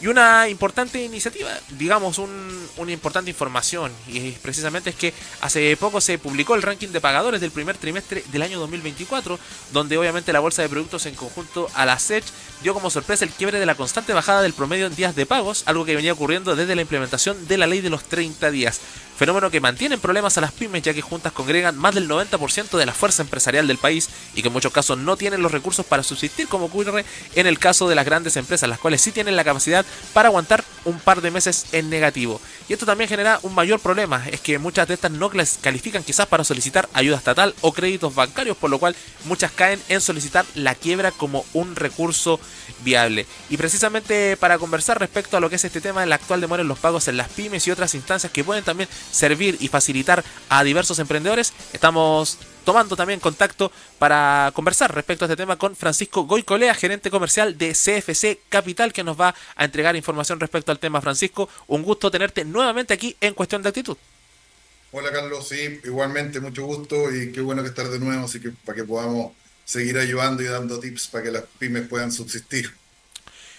Y una importante iniciativa, digamos, una importante información, y precisamente es que hace poco se publicó el ranking de pagadores del primer trimestre del año 2024, donde obviamente la bolsa de productos en conjunto a la SEC dio como sorpresa el quiebre de la constante bajada del promedio en días de pagos, algo que venía ocurriendo desde la implementación de la ley de los 30 días. Fenómeno que mantiene en problemas a las pymes, ya que juntas congregan más del 90% de la fuerza empresarial del país y que en muchos casos no tienen los recursos para subsistir, como ocurre en el caso de las grandes empresas, las cuales sí tienen la capacidad para aguantar un par de meses en negativo. Y esto también genera un mayor problema, es que muchas de estas no califican quizás para solicitar ayuda estatal o créditos bancarios, por lo cual muchas caen en solicitar la quiebra como un recurso viable. Y precisamente para conversar respecto a lo que es este tema, la actual demora en los pagos en las pymes y otras instancias que pueden también servir y facilitar a diversos emprendedores, estamos tomando también contacto para conversar respecto a este tema con Francisco Goicolea, gerente comercial de CFC Capital, que nos va a entregar información respecto al tema. Francisco, un gusto tenerte nuevamente aquí en Cuestión de Actitud. Hola Carlos, sí, igualmente mucho gusto y qué bueno que estar de nuevo, así que para que podamos seguir ayudando y dando tips para que las pymes puedan subsistir.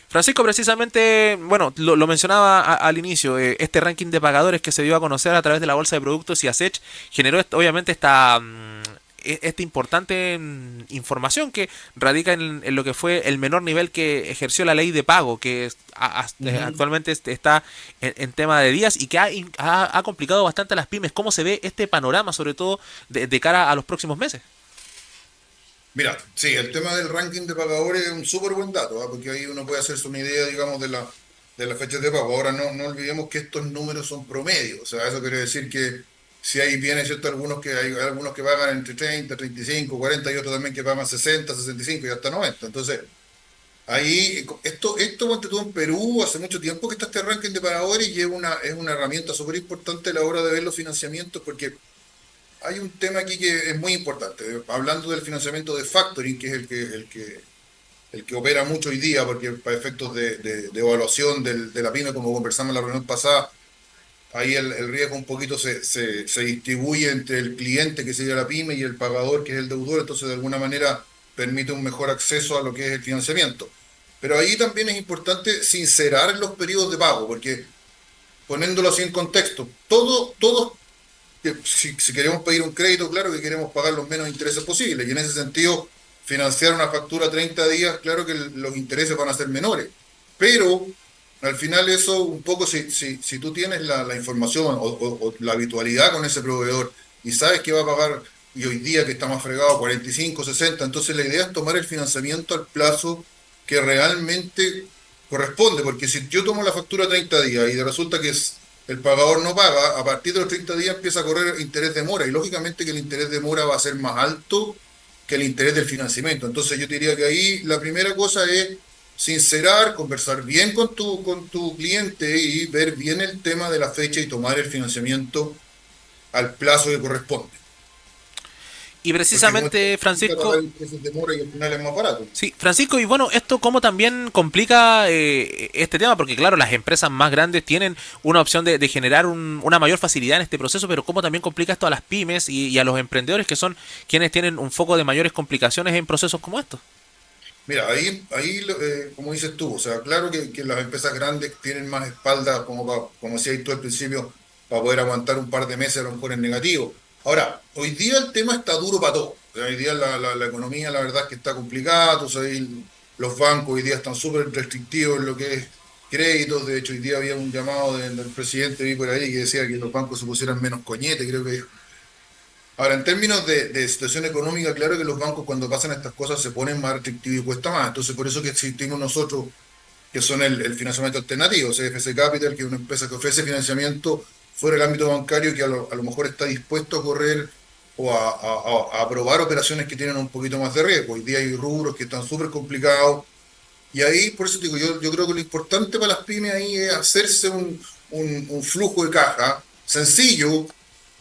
Francisco, precisamente, bueno, lo mencionaba al inicio, este ranking de pagadores que se dio a conocer a través de la bolsa de productos y ASECH generó obviamente esta importante información que radica en lo que fue el menor nivel que ejerció la ley de pago, que Ujú. actualmente está en tema de días y que ha complicado bastante a las pymes. ¿Cómo se ve este panorama, sobre todo de cara a los próximos meses? Mira, sí, el tema del ranking de pagadores es un súper buen dato, ¿ah? Porque ahí uno puede hacerse una idea, digamos, de las fechas de pago. Ahora no olvidemos que estos números son promedios, o sea, eso quiere decir que si hay bien, es cierto, hay algunos que pagan entre 30, 35, 40 y otros también que pagan 60, 65 y hasta 90. Entonces, ahí, esto ponte tú en Perú, hace mucho tiempo que está este ranking de pagadores y es una herramienta súper importante a la hora de ver los financiamientos, porque hay un tema aquí que es muy importante. Hablando del financiamiento de factoring, que es el que opera mucho hoy día, porque para efectos de evaluación de la pyme, como conversamos en la reunión pasada, ahí el riesgo un poquito se distribuye entre el cliente, que sería la pyme, y el pagador, que es el deudor, entonces de alguna manera permite un mejor acceso a lo que es el financiamiento. Pero ahí también es importante sincerar los periodos de pago, porque poniéndolo así en contexto, todos que si queremos pedir un crédito, claro que queremos pagar los menos intereses posibles. Y en ese sentido, financiar una factura a 30 días, claro que los intereses van a ser menores. Pero al final eso, un poco, si tú tienes la información o la habitualidad con ese proveedor y sabes que va a pagar, y hoy día que está más fregado, 45, 60, entonces la idea es tomar el financiamiento al plazo que realmente corresponde. Porque si yo tomo la factura a 30 días y resulta que el pagador no paga, a partir de los 30 días empieza a correr interés de mora y lógicamente que el interés de mora va a ser más alto que el interés del financiamiento. Entonces yo diría que ahí la primera cosa es sincerar, conversar bien con tu cliente y ver bien el tema de la fecha y tomar el financiamiento al plazo que corresponde. Y Porque como precisamente, evita pagar Francisco, intereses de mora y al final es más barato. sí, Francisco, y bueno, esto como también complica este tema, porque claro, las empresas más grandes tienen una opción de generar una mayor facilidad en este proceso, pero como también complica esto a las pymes y a los emprendedores que son quienes tienen un foco de mayores complicaciones en procesos como estos. Mira, como dices tú, o sea, claro que las empresas grandes tienen más espalda, como decías tú al principio, para poder aguantar un par de meses a lo mejor en negativo. Ahora, hoy día el tema está duro para todos. O sea, hoy día la economía, la verdad es que está complicada. Tú sabes, los bancos hoy día están súper restrictivos en lo que es créditos. De hecho, hoy día había un llamado del presidente, vi por ahí, que decía que los bancos se pusieran menos coñete, creo que. Ahora, en términos de situación económica, claro que los bancos cuando pasan estas cosas se ponen más restrictivos y cuesta más. Entonces, por eso que existimos nosotros, que son el financiamiento alternativo, CFC Capital, que es una empresa que ofrece financiamiento fuera del ámbito bancario, que a lo mejor está dispuesto a correr o a aprobar operaciones que tienen un poquito más de riesgo. Hoy día hay rubros que están súper complicados. Y ahí, por eso te digo, yo creo que lo importante para las pymes ahí es hacerse un flujo de caja sencillo,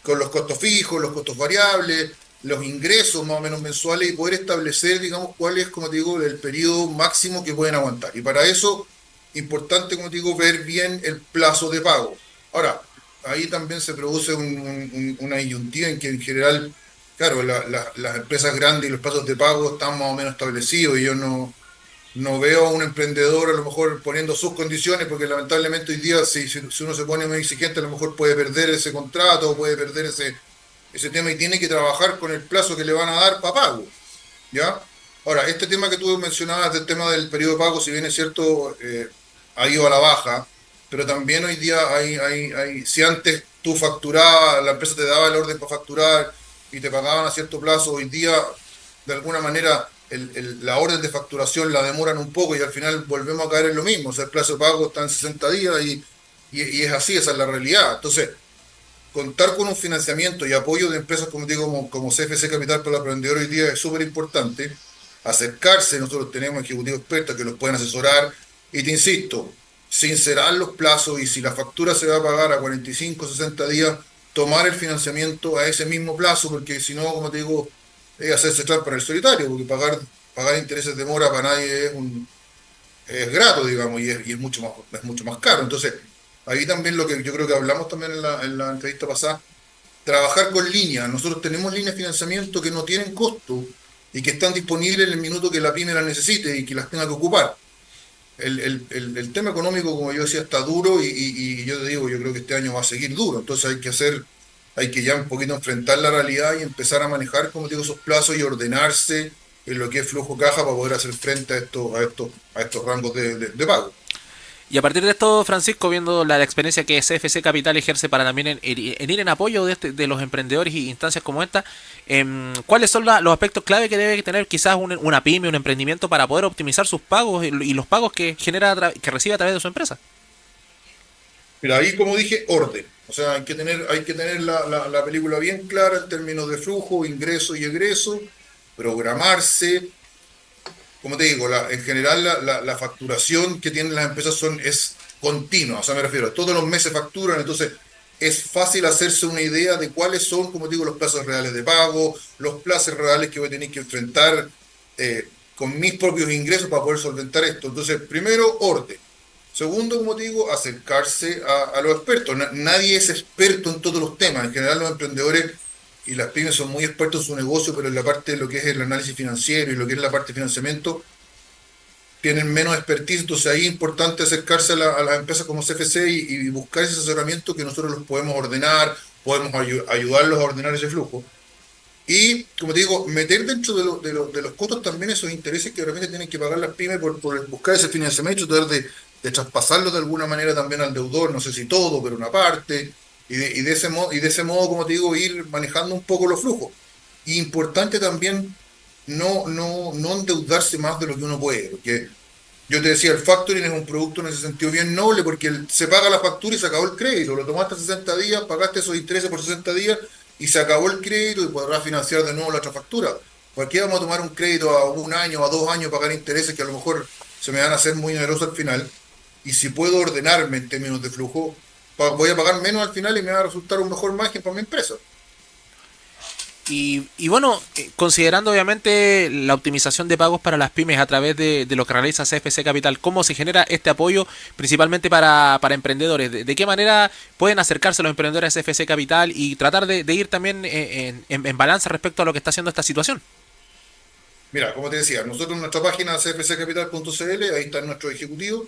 con los costos fijos, los costos variables, los ingresos más o menos mensuales y poder establecer, digamos, cuál es, como te digo, el periodo máximo que pueden aguantar. Y para eso, importante, como te digo, ver bien el plazo de pago. Ahora, ahí también se produce una disyuntiva en que en general, claro, las empresas grandes y los plazos de pago están más o menos establecidos y yo no no veo a un emprendedor a lo mejor poniendo sus condiciones, porque lamentablemente hoy día si uno se pone muy exigente, a lo mejor puede perder ese contrato, puede perder ese tema y tiene que trabajar con el plazo que le van a dar para pago, ¿ya? Ahora, este tema que tú mencionabas del tema del periodo de pago, si bien es cierto, ha ido a la baja, pero también hoy día si antes tú facturabas, la empresa te daba el orden para facturar y te pagaban a cierto plazo, hoy día, de alguna manera, la orden de facturación la demoran un poco y al final volvemos a caer en lo mismo. O sea, el plazo de pago está en 60 días y es así, esa es la realidad. Entonces, contar con un financiamiento y apoyo de empresas como digo, como CFC Capital para el emprendedor hoy día es súper importante. Acercarse, nosotros tenemos ejecutivos expertos que los pueden asesorar y te insisto, sincerar los plazos y si la factura se va a pagar a 45, 60 días, tomar el financiamiento a ese mismo plazo, porque si no, como te digo, es hacerse trampa en el solitario, porque pagar intereses de mora para nadie es grato, digamos, y es mucho más caro. Entonces, ahí también lo que yo creo que hablamos también en la entrevista pasada, trabajar con líneas. Nosotros tenemos líneas de financiamiento que no tienen costo y que están disponibles en el minuto que la pyme las necesite y que las tenga que ocupar. El tema económico, como yo decía, está duro y yo te digo, yo creo que este año va a seguir duro. Entonces hay que ya un poquito enfrentar la realidad y empezar a manejar, como te digo, esos plazos y ordenarse en lo que es flujo caja para poder hacer frente a estos rangos de pago. Y a partir de esto, Francisco, viendo la experiencia que CFC Capital ejerce para también en ir en apoyo de los emprendedores y instancias como esta, ¿cuáles son los aspectos clave que debe tener quizás una pyme, un emprendimiento para poder optimizar sus pagos y los pagos que que recibe a través de su empresa? Mira, ahí como dije, orden. O sea, hay que tener la película bien clara en términos de flujo, ingreso y egreso, programarse. Como te digo, en general la facturación que tienen las empresas es continua. O sea, me refiero, todos los meses facturan, entonces es fácil hacerse una idea de cuáles son, como te digo, los plazos reales de pago, los plazos reales que voy a tener que enfrentar con mis propios ingresos para poder solventar esto. Entonces, primero, orden. Segundo, como te digo, acercarse a los expertos. Nadie es experto en todos los temas. En general, los emprendedores y las pymes son muy expertos en su negocio, pero en la parte de lo que es el análisis financiero y lo que es la parte de financiamiento, tienen menos expertise. Entonces, ahí es importante acercarse a las empresas como CFC y buscar ese asesoramiento que nosotros los podemos ordenar, podemos ayudarlos a ordenar ese flujo. Y, como te digo, meter dentro de los costos también esos intereses que realmente tienen que pagar las pymes por buscar ese financiamiento, tratar de traspasarlo de alguna manera también al deudor, no sé si todo, pero una parte, y de ese modo, como te digo, ir manejando un poco los flujos. Y importante también no endeudarse más de lo que uno puede, porque yo te decía, el factoring es un producto en ese sentido bien noble porque se paga la factura y se acabó el crédito. Lo tomaste 60 días, pagaste esos intereses por 60 días y se acabó el crédito y podrás financiar de nuevo la otra factura. ¿Por qué vamos a tomar un crédito a un año, a 2 años, pagar intereses que a lo mejor se me van a hacer muy onerosos al final? Y si puedo ordenarme en términos de flujo, voy a pagar menos al final y me va a resultar un mejor margen para mi empresa. Y bueno, considerando obviamente la optimización de pagos para las pymes a través de lo que realiza CFC Capital, ¿cómo se genera este apoyo principalmente para emprendedores? ¿De qué manera pueden acercarse los emprendedores a CFC Capital y tratar de ir también en balance respecto a lo que está haciendo esta situación? Mira, como te decía, nosotros en nuestra página cfccapital.cl, ahí están nuestros ejecutivos,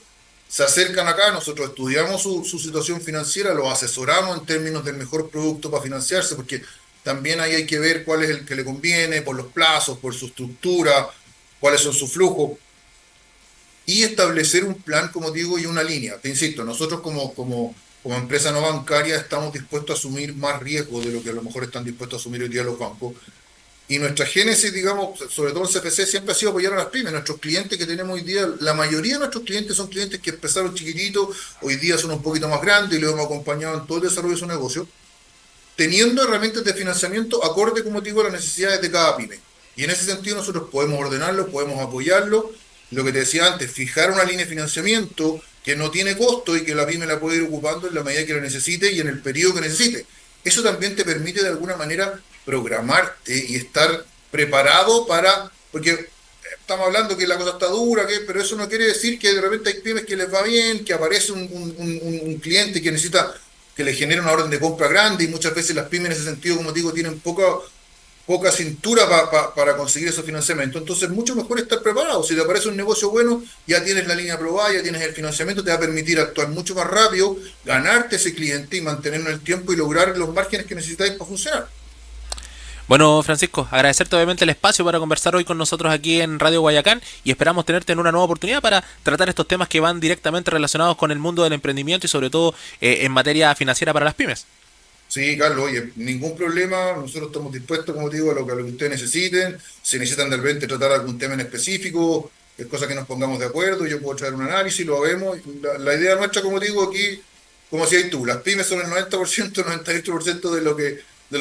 se acercan acá, nosotros estudiamos su situación financiera, los asesoramos en términos del mejor producto para financiarse, porque también ahí hay que ver cuál es el que le conviene, por los plazos, por su estructura, cuáles son sus flujos, y establecer un plan, como digo, y una línea. Te insisto, nosotros como empresa no bancaria estamos dispuestos a asumir más riesgo de lo que a lo mejor están dispuestos a asumir hoy día los bancos. Y nuestra génesis, digamos, sobre todo el CFC, siempre ha sido apoyar a las pymes. Nuestros clientes que tenemos hoy día, la mayoría de nuestros clientes son clientes que empezaron chiquititos, hoy día son un poquito más grandes y los hemos acompañado en todo el desarrollo de su negocio, teniendo herramientas de financiamiento acorde, como te digo, a las necesidades de cada pyme. Y en ese sentido nosotros podemos ordenarlo, podemos apoyarlo. Lo que te decía antes, fijar una línea de financiamiento que no tiene costo y que la pyme la puede ir ocupando en la medida que lo necesite y en el periodo que necesite. Eso también te permite de alguna manera programarte y estar preparado porque estamos hablando que la cosa está dura, pero eso no quiere decir que de repente hay pymes que les va bien, que aparece un cliente que necesita que le genere una orden de compra grande y muchas veces las pymes en ese sentido, como digo, tienen poca cintura para conseguir esos financiamientos. Entonces, mucho mejor estar preparado. Si te aparece un negocio bueno, ya tienes la línea aprobada, ya tienes el financiamiento, te va a permitir actuar mucho más rápido, ganarte ese cliente y mantenerlo en el tiempo y lograr los márgenes que necesitáis para funcionar. Bueno, Francisco, agradecerte obviamente el espacio para conversar hoy con nosotros aquí en Radio Guayacán y esperamos tenerte en una nueva oportunidad para tratar estos temas que van directamente relacionados con el mundo del emprendimiento y sobre todo en materia financiera para las pymes. Sí, Carlos, oye, ningún problema, nosotros estamos dispuestos, como te digo, a lo que ustedes necesiten. Si necesitan de repente tratar algún tema en específico, es cosa que nos pongamos de acuerdo, yo puedo traer un análisis, lo vemos. La idea nuestra, como te digo, aquí, como decías tú, las pymes son el 90%, 98% de lo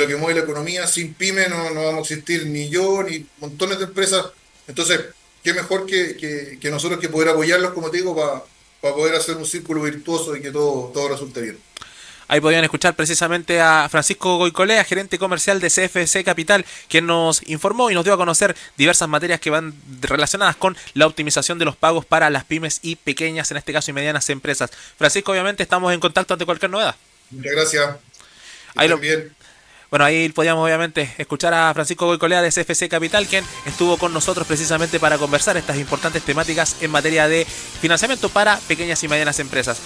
que mueve la economía. Sin pymes no vamos a existir ni yo, ni montones de empresas. Entonces, qué mejor que nosotros que poder apoyarlos, como te digo, para poder hacer un círculo virtuoso y que todo resulte bien. Ahí podían escuchar precisamente a Francisco Goicolea, gerente comercial de CFC Capital, quien nos informó y nos dio a conocer diversas materias que van relacionadas con la optimización de los pagos para las pymes y pequeñas, en este caso y medianas empresas. Francisco, obviamente estamos en contacto ante cualquier novedad. Muchas gracias. Que Ahí estén bien. Bueno, ahí podíamos obviamente escuchar a Francisco Goicolea de CFC Capital, quien estuvo con nosotros precisamente para conversar estas importantes temáticas en materia de financiamiento para pequeñas y medianas empresas.